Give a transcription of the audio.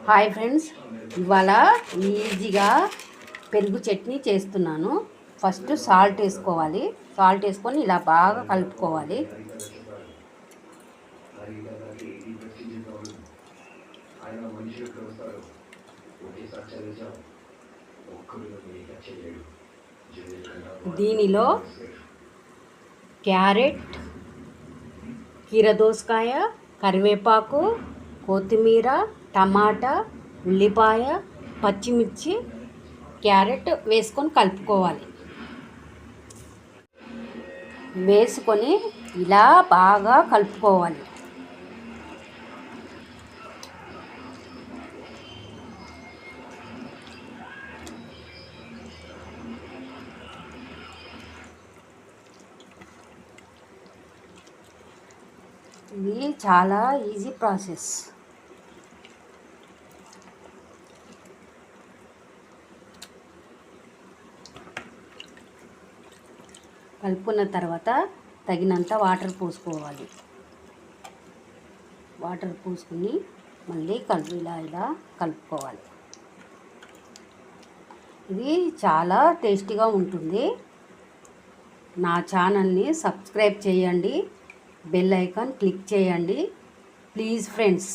Hi friends, ఇవాళ ఈజీగా పెరుగు చట్నీ చేస్తున్నాను. ఫస్ట్ సాల్ట్ వేసుకోవాలి. సాల్ట్ వేసుకొని ఇలా బాగా కలుపుకోవాలి. దీనిలో క్యారెట్, కీరదోసకాయ, కరివేపాకు, కొత్తిమీర, టమాటా, ఉల్లిపాయ, పచ్చిమిర్చి, క్యారెట్ వేసుకొని కలుపుకోవాలి. వేసుకొని ఇలా బాగా కలుపుకోవాలి. ఇది చాలా ఈజీ ప్రాసెస్. కలుపుకున్న తర్వాత తగినంత వాటర్ పోసుకోవాలి. వాటర్ పోసుకుని మళ్ళీ ఇలా కలుపుకోవాలి. ఇది చాలా టేస్టీగా ఉంటుంది. నా ఛానల్ని సబ్స్క్రైబ్ చేయండి, బెల్ ఐకాన్ క్లిక్ చేయండి ప్లీజ్ ఫ్రెండ్స్.